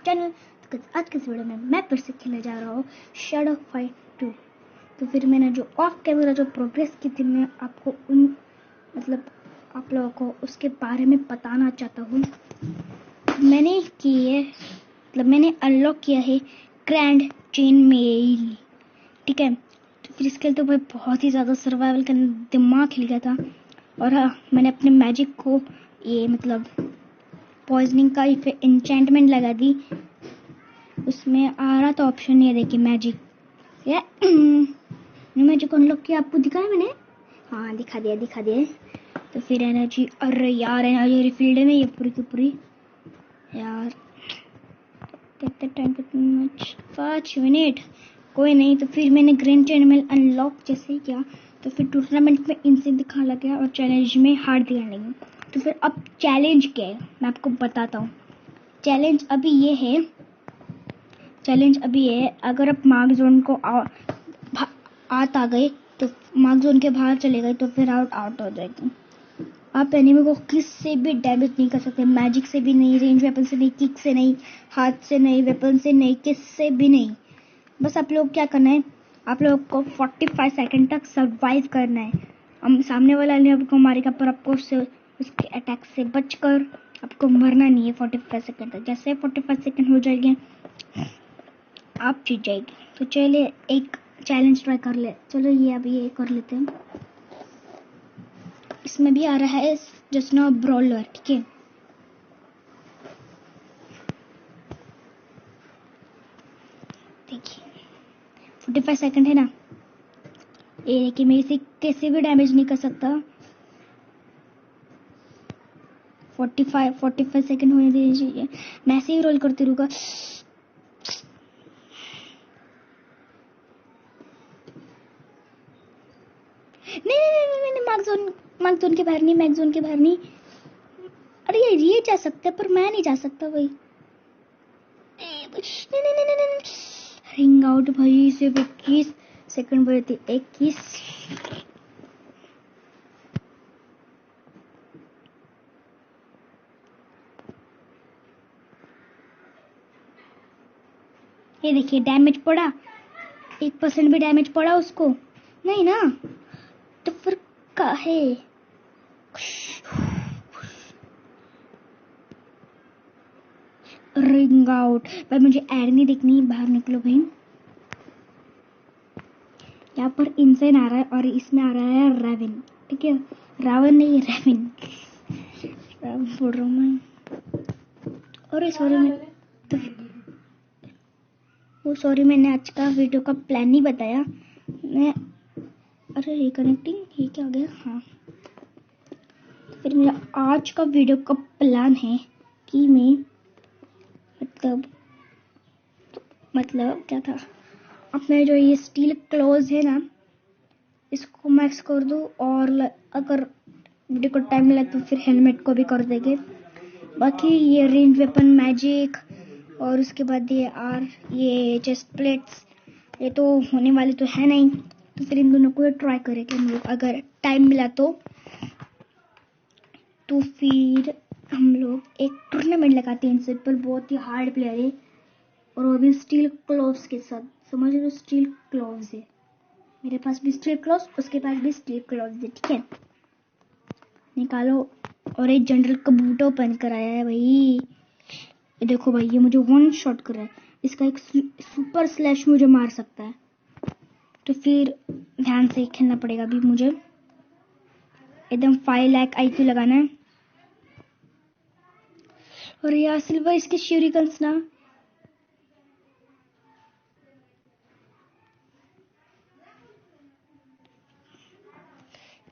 Channel. तो आज के इस वीडियो में मैं फिर से खेलने जा रहा हूँ शैडो फाइट 2। तो फिर मैंने जो ऑफ कैमरा जो प्रोग्रेस की थी मैं आपको आप लोगों को उसके बारे में बताना चाहता हूँ। मैंने मैंने अनलॉक किया है ग्रैंड चेन मेल, ठीक है। तो फिर इसके लिए तो भाई बहुत ही ज़्यादा सर्वाइवल का दिमाग हिल गया था। और हाँ, मैंने अपने मैजिक को पॉइजनिंग का एन्चेंटमेंट लगा दी। उसमें आ रहा था ऑप्शन, ये देखिए मैजिक मैजिक अनलॉक किया, आपको दिखाया मैंने, हाँ दिखा दिया। तो फिर एनर्जी, अरे यार एनर्जी रिफिल्ड है नहीं ये पूरी की पूरी यार। कितना टाइम, कितना 5 मिनट, कोई नहीं। तो फिर मैंने ग्रैंड चैनल अनलॉक जैसे ही किया तो फिर टूर्नामेंट में इनसे दिखा लगा और चैलेंज में हार दिया नहीं। तो फिर अब चैलेंज क्या है मैं आपको बताता हूँ। चैलेंज अभी ये है, अगर आप मार्क जोन को आ गए तो मार्क जोन के बाहर चले गए तो फिर आउट हो जाएगी। आप एनिमी को किस से भी डैमेज नहीं कर सकते, मैजिक से भी नहीं, रेंज वेपन से नहीं, किक से नहीं, हाथ से नहीं, वेपन से नहीं, किस से भी नहीं। बस आप लोग क्या करना है, आप लोग को 45 सेकंड तक सरवाइव करना है। हम सामने वाला आपको मारेगा पर आपको उसके अटैक से बचकर आपको मरना नहीं है 45 सेकंड तक। जैसे 45 सेकंड हो जाएंगे आप जीत जाएगी। तो चलिए एक चैलेंज ट्राई कर ले, चलो ये कर लेते हैं। इसमें भी आ रहा है जस्ट नाउ ब्रॉलर, ठीक है। देखिए 45 सेकंड है ना, ये देखिए मेरे से कैसे भी डैमेज नहीं कर सकता। 45 सेकंड होने दीजिए, मैं ऐसे ही रोल करते रहूंगा। नहीं, मार्क जोन के बाहर नहीं, मैक जोन के बाहर नहीं। अरे ये जा सकता है पर मैं नहीं जा सकता भाई। नहीं। रिंग आउट भाई, सिर्फ 21 सेकंड बचे थे, 21। ये देखिए डैमेज पड़ा, 1% भी डैमेज पड़ा उसको नहीं ना, तो फिर काहे। रिंग आउट भाई, मुझे ऐड नहीं दिखनी, बाहर निकलो भाई। यहाँ पर इंसेन आ रहा है और इसमें आ रहा है रेविन, ठीक है। रावण नहीं रेविन, रावण बोल रहा हूँ मैं। अरे सॉरी मैंने आज का वीडियो का प्लान नहीं बताया मैं। अरे रिकनेक्टिंग ये क्या हो गया, हाँ। फिर मेरा आज का वीडियो का प्लान है कि मैं मतलब क्या था, अपने जो ये स्टील क्लोज है ना इसको मैक्स कर दूं, और अगर वीडियो को टाइम मिला तो फिर हेलमेट को भी कर देंगे। बाकी ये रेंज वेपन मैजिक और उसके बाद ये चेस्ट प्लेट्स ये तो होने वाली तो है नहीं। तो फिर इन दोनों को ट्राई करेंगे हम लोग, अगर टाइम मिला तो फिर हम लोग एक टूर्नामेंट लगाते हैं इनसे। पर बहुत ही हार्ड प्लेयर है और वो भी स्टील क्लोव्स के साथ, समझ लो स्टील क्लोव्स है। मेरे पास भी स्टील क्लोव्स, उसके पास भी स्टील क्लोव्स है, ठीक है। निकालो। और एक जनरल का बूट ओपन कराया है भाई, ये देखो भाई, ये मुझे वन शॉट कर रहा है, इसका एक सुपर स्लैश मुझे मार सकता है। तो फिर ध्यान से खेलना पड़ेगा अभी मुझे, एकदम 5 लाख IQ लगाना है। और यार सिल्वर इसकी श्यूरिकन्स ना,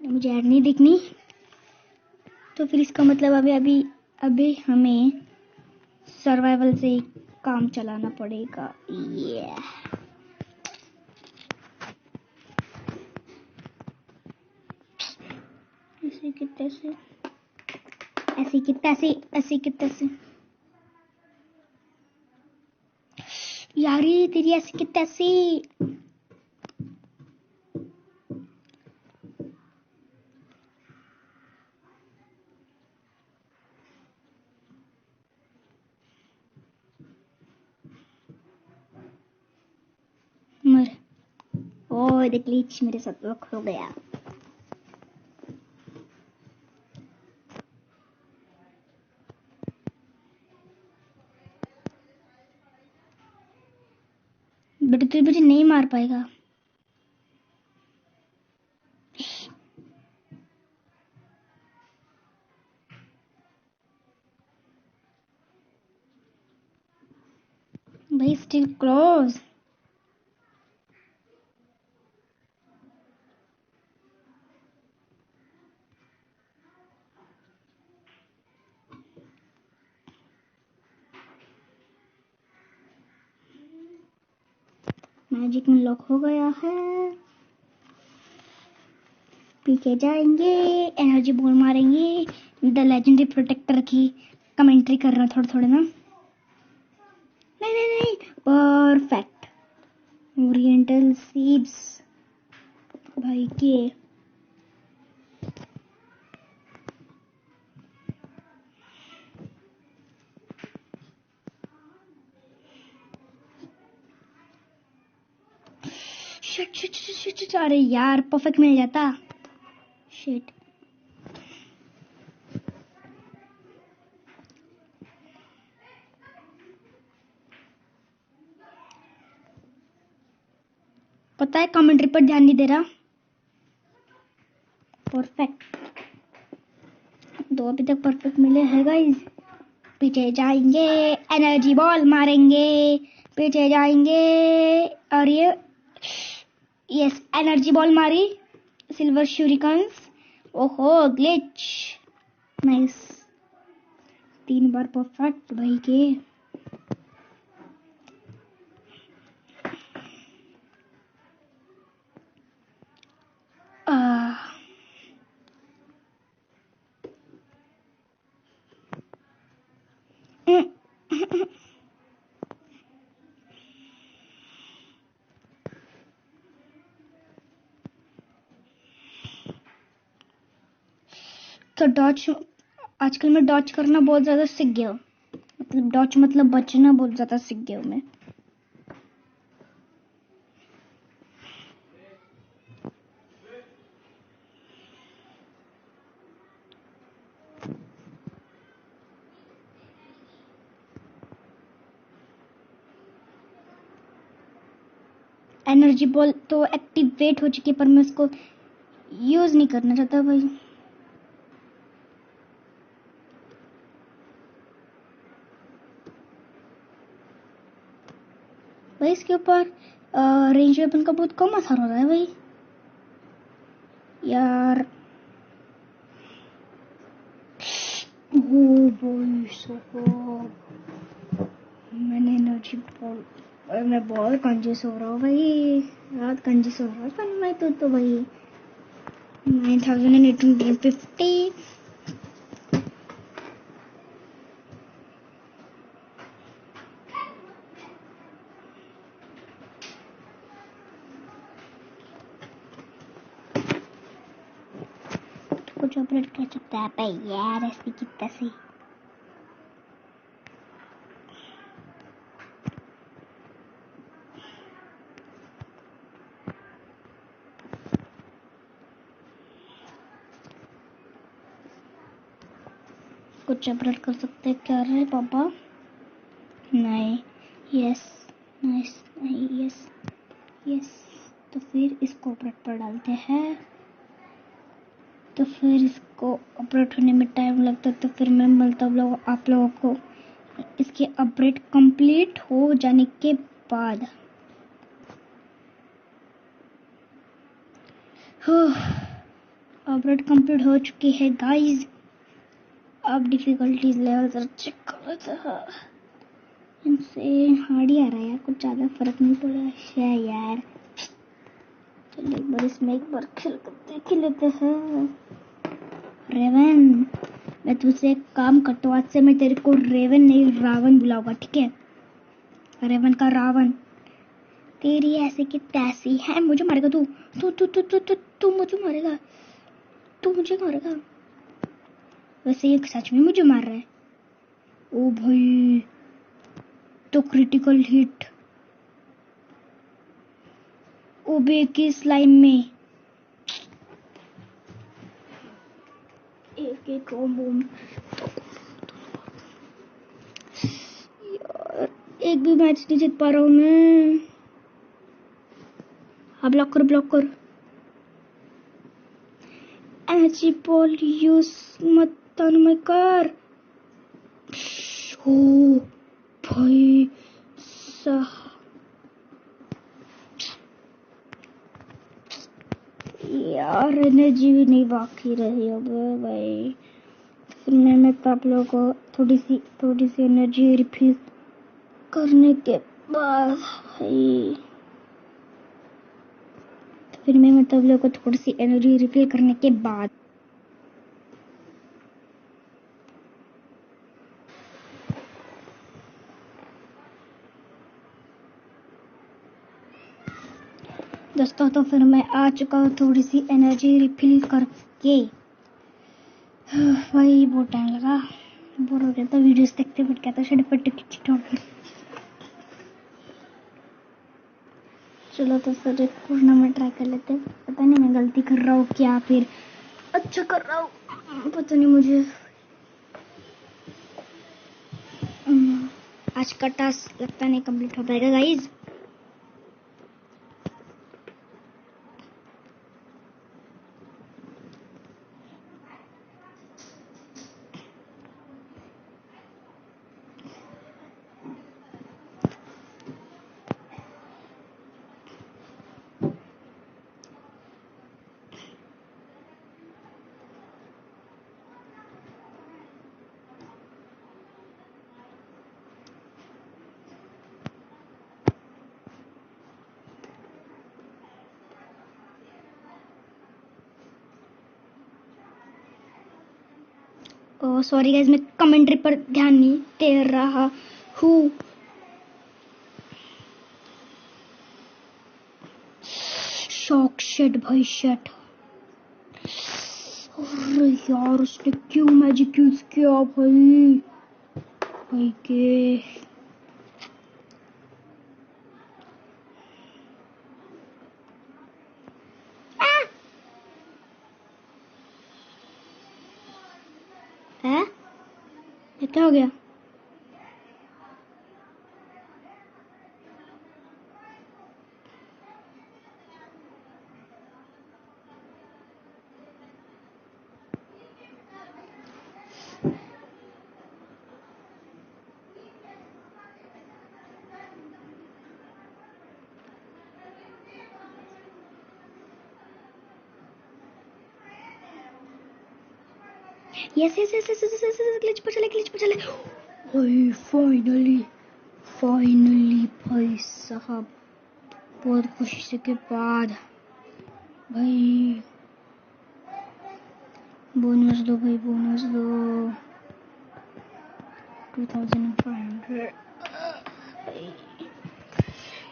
मुझे ऐड नहीं दिखनी। तो फिर इसका मतलब अभी हमें सर्वाइवल से काम चलाना पड़ेगा। ऐसे कितने से यारी तेरी ऐसे कितने से। द ग्लिच मेरे साथ वर्क हो गया। बट तू मुझे नहीं मार पाएगा। भाई स्टिल क्लोज। मैजिक अनलॉक हो गया है। पीछे जाएंगे, एनर्जी बॉल मारेंगे। द लेजेंडरी प्रोटेक्टर की कमेंट्री कर रहा थोड़ा थोड़ा ना। नहीं नहीं नहीं, परफेक्ट। ओरिएंटल सीड्स भाई के। Shit shit shit shit shit, अरे यार परफेक्ट मिल जाता। शिट। पता है कमेंट्री पर ध्यान नहीं दे रहा। परफेक्ट। दो अभी तक परफेक्ट मिले हैं गाइस। पीछे जाएंगे, एनर्जी बॉल मारेंगे। पीछे जाएंगे और ये यस एनर्जी बॉल मारी। सिल्वर शूरिकन्स। ओहो ग्लिच। नाइस। 3 बार परफेक्ट भाई के। तो डॉच आजकल मैं डॉच करना बहुत ज्यादा सीख गया हूँ। मतलब डॉच मतलब बचना बहुत ज्यादा सीख गया हूँ मैं। एनर्जी बॉल तो एक्टिवेट हो चुकी है पर मैं उसको यूज नहीं करना चाहता भाई। भाई इसके ऊपर रेंज वेपन का बहुत कम असर हो रहा है भाई यार। भाई साहब मैंने एनर्जी बॉल, मैं बहुत कंजूस हो रहा हूँ भाई। बहुत कंजूस हो रहा हूँ पर मैं तो भाई 9850। कुछ ऑपरेट कर सकता है भाई यार ऐसी कितना से। कुछ ऑपरेट कर सकते हैं क्या रे पापा? नहीं। यस। नाइस। नहीं यस। यस। तो फिर इसको ऑपरेट पर डालते हैं। तो फिर इसको ऑपरेट होने में टाइम लगता है तो फिर मैं मिलता हूँ आप लोगों को इसके अपडेट कंप्लीट हो जाने के बाद। अपडेट कंप्लीट हो चुकी है गाइस। अब डिफिकल्टीज लेवल जरा चेक कर लेते हैं। इनसे हार्ड ही आ रहा है यार, कुछ ज़्यादा फर्क नहीं पड़ा है यार। चलिए एक बार इसमें एक बार खेल कर देख ही लेते हैं। रेवन, मैं तुझसे एक काम करता हूँ, आज से मैं तेरे को रेवन नहीं रावण बुलाऊंगा, ठीक है? रेवन का रावण। तेरी ऐसे की तैसी है। मुझे मारेगा तू? तू मुझे मारेगा? तू मुझे मारेगा? वैसे ये सच में मुझे मार रहा है। ओ भाई तो क्रिटिकल हिट। ओ अबे की स्लाइम में एक एक बूम। यार एक भी मैच नहीं जीत पा रहा हूँ मैं। हाँ ब्लॉक कर ब्लॉक कर। एनर्जी बॉल यूज मत तन्मय कर। ओ भाई साहब यार एनर्जी भी नहीं बाकी रही अब भाई। फिर मैं तो आप लोगों को थोड़ी सी एनर्जी रिफिल करने के बाद भाई फिर मैं मतलब लोगों को थोड़ी सी एनर्जी रिफिल करने के बाद दोस्तों तो फिर मैं आ चुका हूँ थोड़ी सी एनर्जी रिफिल करके। भाई बहुत टाइम लगा, बोर हो गया था वीडियोस देखते फिर क्या था झटपट खिंची। चलो तो सर एक टूर्नामेंट ट्राई कर लेते हैं। पता नहीं मैं गलती कर रहा हूँ क्या फिर अच्छा कर रहा हूँ पता नहीं मुझे। आज का टास्क लगता नहीं कंप्लीट हो पाएगा गाइज। सॉरी गाइज मैं कमेंट्री पर ध्यान नहीं दे रहा हूँ। शॉक शेड भाई शेट। अरे यार उसने क्यों मैजिक यूज किया भाई भाई के। है ये क्या हो गया। Yes yes yes yes yes glitch पर चले भाई फाइनली भाई साहब बहुत खुशी के बाद भाई बोनस दो भाई बोनस दो 2500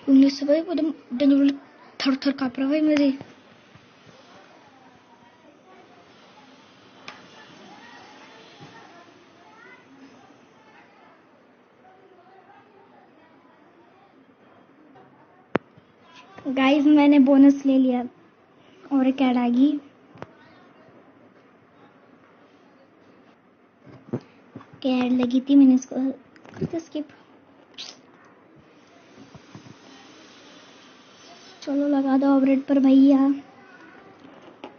इंग्लिश से भाई एकदम डेंजर थर थर कांप रहा भाई मेरे। गाइस मैंने बोनस ले लिया और एक ऐड आ गई। ऐड लगी थी मैंने इसको करते स्किप। चलो लगा दो ऑपरेट पर भैया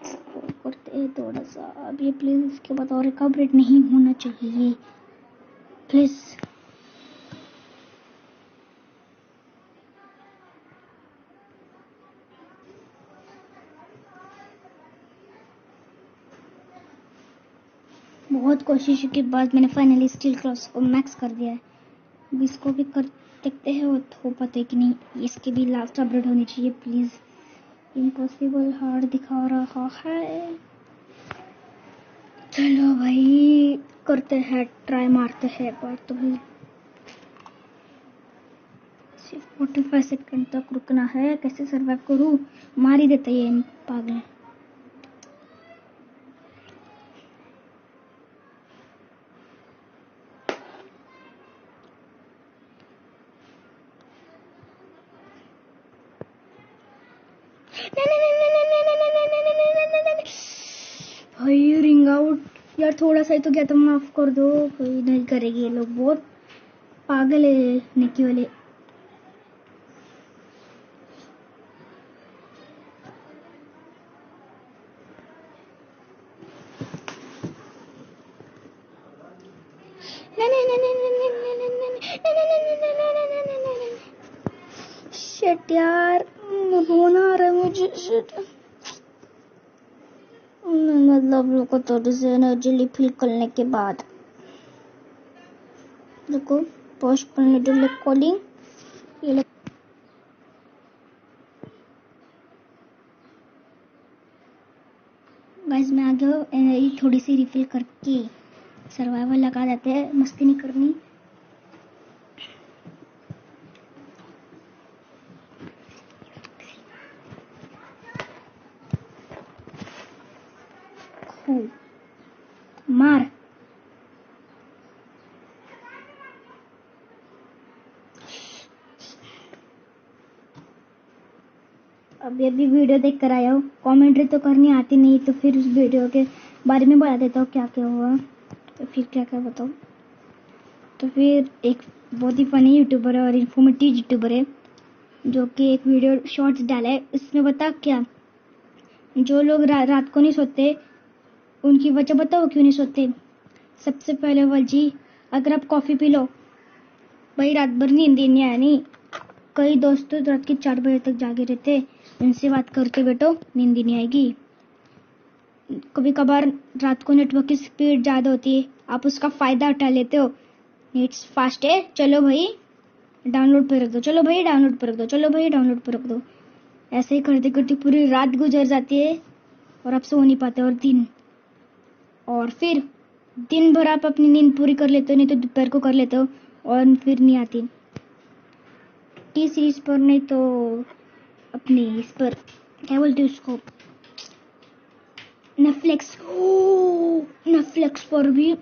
करते हैं थोड़ा सा अब ये प्लीज इसके बाद और ऑपरेट नहीं होना चाहिए प्लीज। बहुत कोशिशों के बाद मैंने फाइनली स्टील क्लॉस को मैक्स कर दिया है। अब इसको भी कर देखते हैं हो पाता है कि नहीं। इसके भी लास्ट अपडेट होनी चाहिए प्लीज। इम्पॉसिबल हार्ड दिखा रहा है। चलो भाई करते हैं ट्राई मारते हैं पर तो भी सिर्फ 45 सेकंड तक रुकना है। कैसे सर्वाइव करूं मार ही देता ये पागल। भाई रिंग आउट यार, थोड़ा सा ही तो क्या, तुम माफ कर दो। कोई नहीं करेगी, ये लोग बहुत पागल है निक्की वाले। शिट यार, रोना आ रहा है मुझे। शिट, मतलब को थोड़ी सी एनर्जी फील करने के बाद देखो पोस्टपोन कॉलिंग। गाइस मैं आ गया हूँ, एनर्जी थोड़ी सी रिफिल करके सर्वाइवल लगा देते हैं, मस्ती नहीं करनी। मार अभी अभी वीडियो देख कर आया हूँ, कमेंट्री तो करनी आती नहीं, तो फिर उस वीडियो के बारे में बता देता हूँ क्या क्या हुआ, तो फिर क्या क्या बताऊँ। तो फिर एक बहुत ही फनी यूट्यूबर है और इन्फॉर्मेटिव यूट्यूबर है जो कि एक वीडियो शॉर्ट्स डाला है। इसमें बता क्या, जो लोग रात को नहीं सोते उनकी वजह बताओ क्यों नहीं सोते। सबसे पहले वजह, अगर आप कॉफ़ी पी लो भाई रात भर नींद नहीं आया नहीं। कई दोस्त रात के 4 बजे तक जागे रहते, उनसे बात करते बैठो नींद नहीं आएगी। कभी कभार रात को नेटवर्क की स्पीड ज़्यादा होती है, आप उसका फ़ायदा उठा लेते हो। नेट फास्ट है, चलो भाई डाउनलोड पे रख दो, चलो भाई डाउनलोड पे रख दो, चलो भाई डाउनलोड पे रख दो। ऐसे ही करते करते पूरी रात गुजर जाती है और आप सो नहीं पाते। और फिर दिन भर आप अपनी नींद पूरी कर लेते हो, नहीं तो दोपहर को कर लेते हो और फिर नहीं आती। टी सीरीज पर नहीं तो अपनी इस पर क्या बोलते हैं उसको, नेटफ्लिक्स। नेटफ्लिक्स पर भी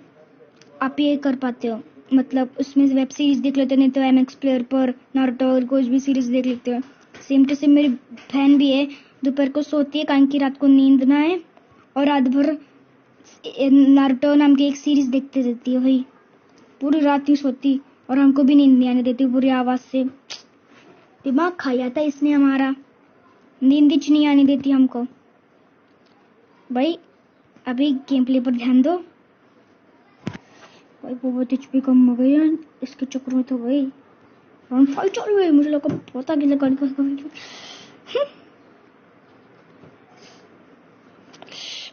आप ये कर पाते हो, मतलब उसमें वेब सीरीज देख लेते हो, नहीं तो एमएक्स प्लेयर पर नारुतो और कोई भी सीरीज देख लेते हो। सेम टू सेम मेरी बहन भी है, दोपहर को सोती है कारण की रात को नींद ना आए, और रात भर नारुतो नाम की एक सीरीज देखते रहती है भाई, पूरी रात नहीं सोती और हमको भी नींद नहीं आने देती, पूरी आवाज से दिमाग खा जाता है इसने हमारा, नींद नहीं आने देती हमको। भाई अभी गेम प्ले पर ध्यान दो। भाई बहुत एचपी कम हो गई यार इसके चक्कर में, तो भाई राउंड 5 चालू है, मुझे लगा पता कि लगा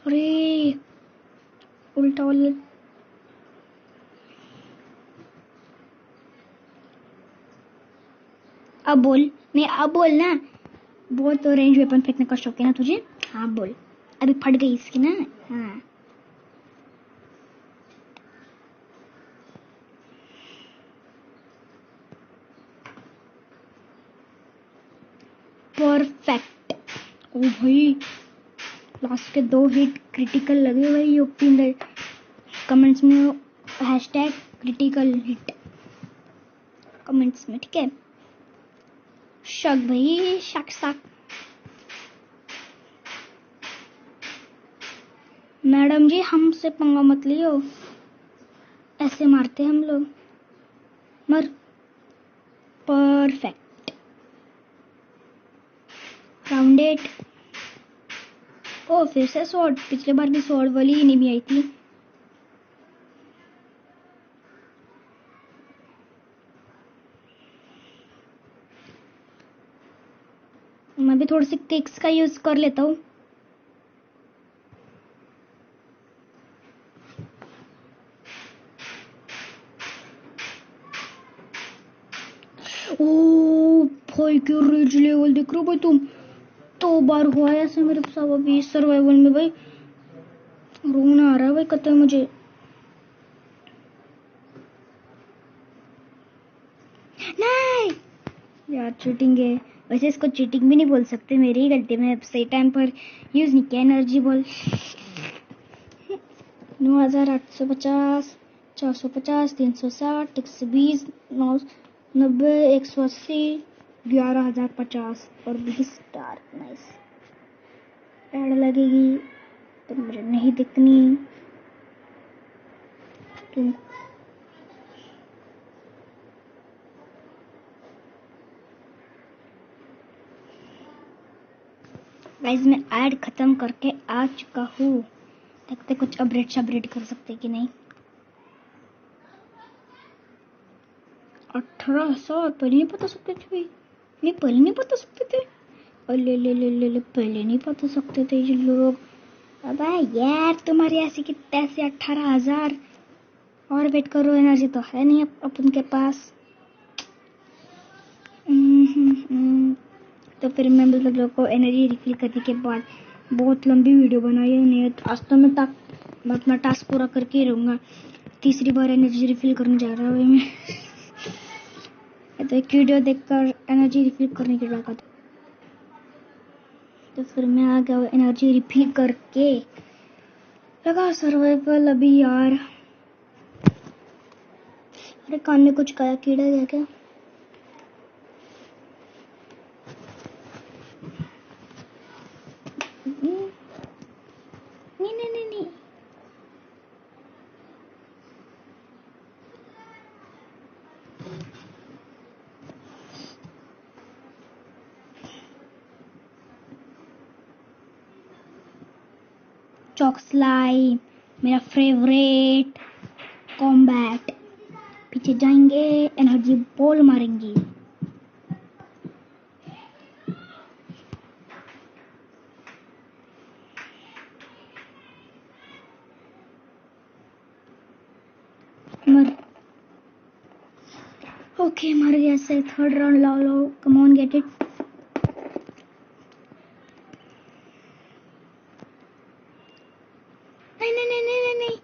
अरे उल्टा वाला। अब बोल, नहीं अब बोल ना, बहुत तो रेंज वेपन फेंकने का शौक है ना तुझे। हाँ बोल, अभी फट गई इसकी ना। हाँ परफेक्ट। ओ भाई लास्ट के 2 हिट क्रिटिकल लगे भाई, यूपी में कमेंट्स में हैशटैग क्रिटिकल हिट कमेंट्स में, ठीक है। शक भाई शक शक। मैडम जी हमसे पंगा मत लियो, ऐसे मारते हम लोग। मर। परफेक्ट। राउंड 8। ओ फिर से स्वॉर्ड, पिछले बार भी स्वॉर्ड वाली ही नहीं आई थी। मैं भी थोड़ी सी किक्स का यूज कर लेता हूँ। ओ भाई क्यों रेज लेवल देख रहे हो भाई तुम, 2 बार हुआ है ऐसे मेरे साथ अभी सर्वाइवल में भाई, रोना आ रहा है भाई कतई मुझे। नहीं यार चीटिंग है, वैसे इसको चीटिंग भी नहीं बोल सकते, मेरी ही गलती, मैं सही टाइम पर यूज नहीं किया एनर्जी बॉल। 9850, 450, 360, 120, 990, 180, 11,050 और 20 स्टार। नाइस। ऐड लगेगी तो मुझे नहीं दिखनी। तुम गाइस मैं ऐड खत्म करके आ चुका हूँ। देखते कुछ अपडेट कर सकते कि नहीं। 18,000 पहले नहीं बता सकते थे भाई, नहीं पहले नहीं बता सकते थे। अले ले ले ले ले पहले नहीं बता सकते थे ये लोग। अबे यार तुम्हारी ऐसी की तैसी 18,000 और वेट करो, एनर्जी तो है नहीं अपन के पास। तो फिर मैं मतलब लोग को एनर्जी रिफिल करने के बाद बहुत लंबी वीडियो बनाई है। आज तो मैं अपना टास्क पूरा करके ही रहूँगा। तीसरी बार एनर्जी रिफिल करने जा रहा हूँ मैं। तो एक वीडियो देखकर एनर्जी रिफिल करने के बाद तो फिर मैं आ गया एनर्जी रिफिल करके लगा सर्वाइवल अभी यार। अरे कान में कुछ गया, कीड़ा गया क्या? नहीं नहीं नहीं नहीं चॉक स्लाइम मेरा फेवरेट कॉम्बैट। पीछे जाएंगे, एनर्जी बॉल मारेंगे। मर ओके मर गया से। थर्ड राउंड लाओ लो, कम ऑन गेट इट। नहीं नहीं नहीं नहीं नहीं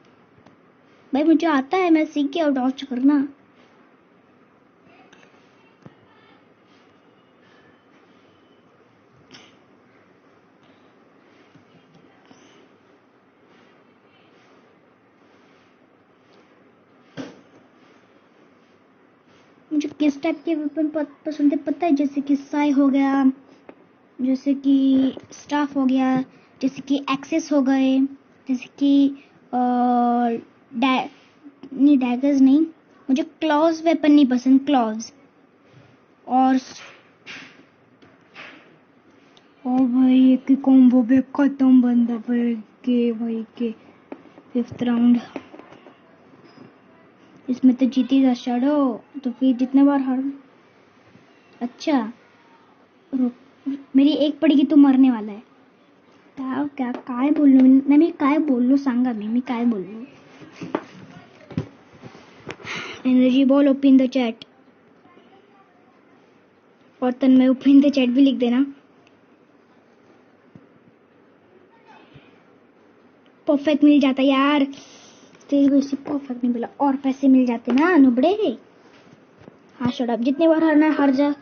भाई मुझे आता है, मैं सीख गया डॉज करना। मुझे किस टाइप के वेपन पसंद है पता है? जैसे कि साई हो गया, जैसे कि स्टाफ हो गया, जैसे कि एक्सेस हो गए, जैसे कि नहीं डैगर्स नहीं, मुझे क्लॉज वेपन नहीं पसंद, क्लॉज। और ओ भाई एक कॉम्बो पे खत्म बंदा भाई के 5th राउंड। इसमें तो जीती था शैडो, तो फिर जितने बार हार। अच्छा मेरी एक पड़ेगी तो मरने वाला है। क्या काय बोललो मी काय बोललो सांगा मी काय बोललो? Energy ball open the chat. और तन में ओपन द चैट भी लिख देना। परफेक्ट मिल जाता यार, तेरे को इससे परफेक्ट नहीं मिला, और पैसे मिल जाते ना नुबड़े। हाँ शट अप, जितने बार हारना हार जा।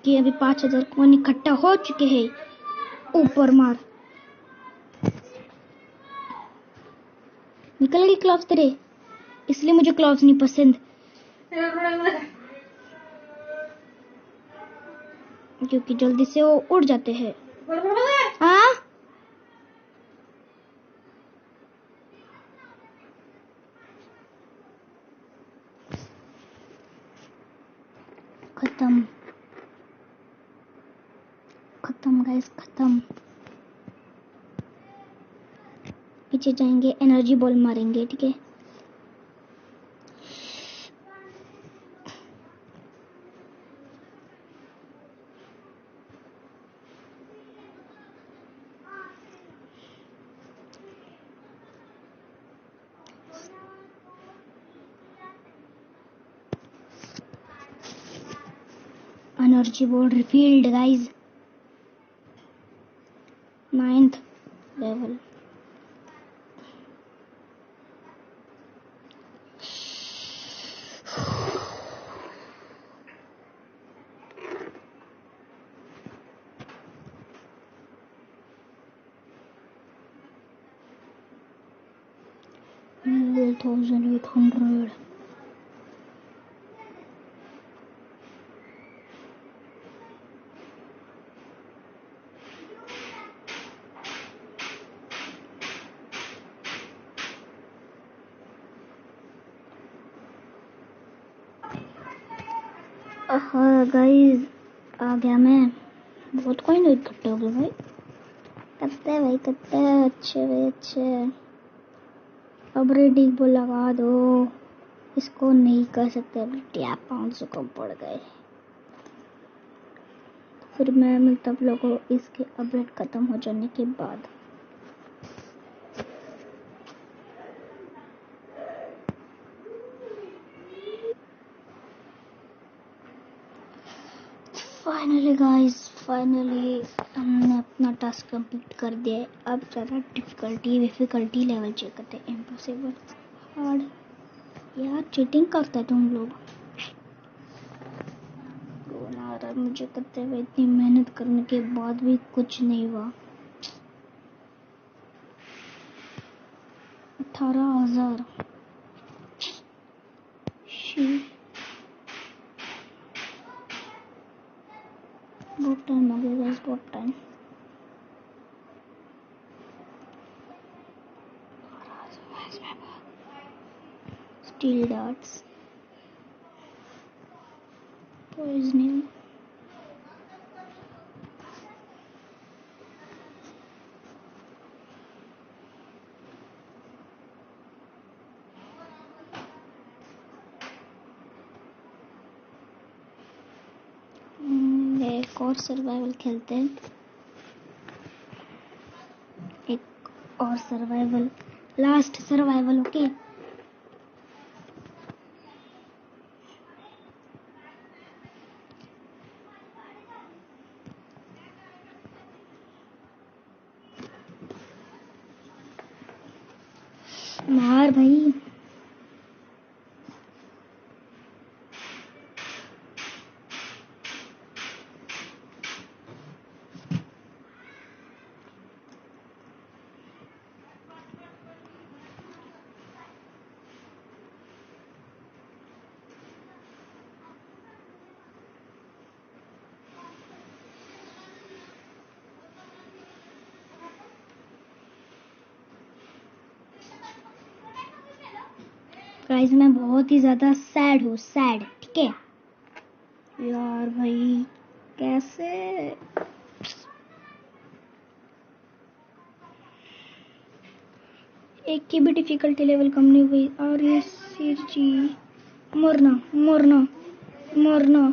कि अभी 5,000 कौन इकट्ठा हो चुके हैं। ऊपर मार, निकल गई क्लॉव्स तेरे, इसलिए मुझे क्लॉव्स नहीं पसंद। क्योंकि जल्दी से वो उड़ जाते हैं। हाँ खत्म खत्म गाइस खत्म। पीछे जाएंगे, एनर्जी बॉल मारेंगे, ठीक है। Energy ball रिफिल्ड guys, 9th level. level 1800। हाँ गाइस, आ गया मैं। बहुत कॉइन इकट्ठे हो गए भाई। कत्ते भाई कत्ते अच्छे भाई अच्छे। अब रेडिंग को लगा दो। इसको नहीं कर सकते अभी, टैप 500 कम पड़ गए। फिर मैं मिलता आप लोगों को इसके अपडेट खत्म हो जाने के बाद। फाइनली गाइस, फाइनली हमने अपना टास्क कंप्लीट कर दिया है। अब ज़्यादा डिफिकल्टी लेवल चेक करते हैं। Impossible, hard. यार चीटिंग करते तुम लोग। कौन आ रहा है मुझे करते हुए? इतनी मेहनत करने के बाद भी कुछ नहीं हुआ। 18,000। बहुत टाइम हो गया गाइस, बहुत टाइम। Steel darts, poisoning. एक और सर्वाइवल खेलते हैं। एक और सर्वाइवल, लास्ट सर्वाइवल। ओके मार भाई। गाइस मैं बहुत ही ज्यादा सैड हूँ, सैड। ठीक है यार भाई, कैसे? एक की भी डिफिकल्टी लेवल कम नहीं हुई। और ये सिर जी, मरना मरना मरना।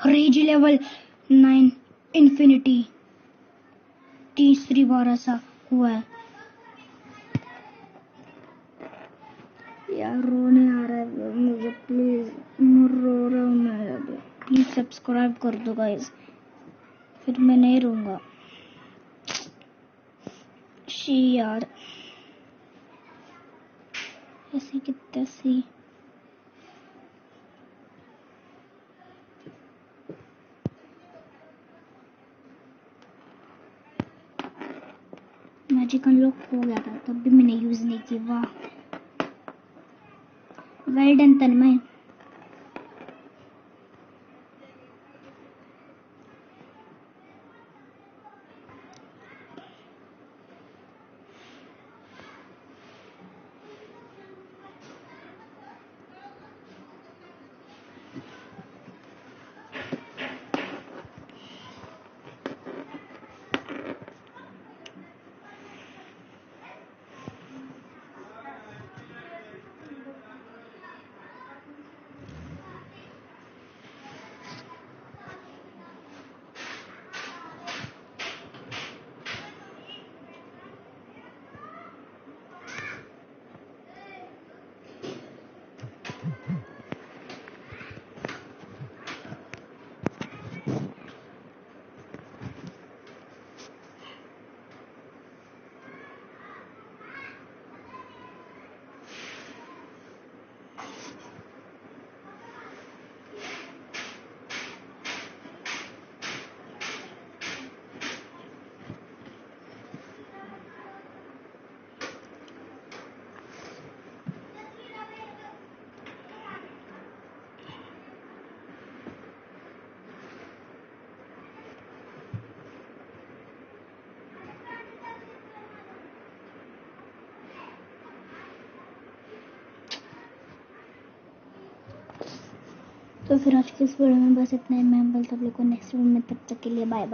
Rage level 9 infinity. तीसरी बार ऐसा हुआ है यार, रोने आ रहा है मुझे, प्लीज रो रहा हूँ मैं अभी। प्लीज सब्सक्राइब कर दो गाइस, फिर मैं नहीं रोऊंगा। शी यार, ऐसी की तैसी। मैजिक अनलॉक हो गया था तब भी मैंने यूज नहीं की। वाह, वेल डन तन्मय। तो फिर आज के इस वीडियो में बस इतना ही। मैं मिलता हूँ आप लोग को नेक्स्ट वीडियो में, तब तक के लिए बाय बाय।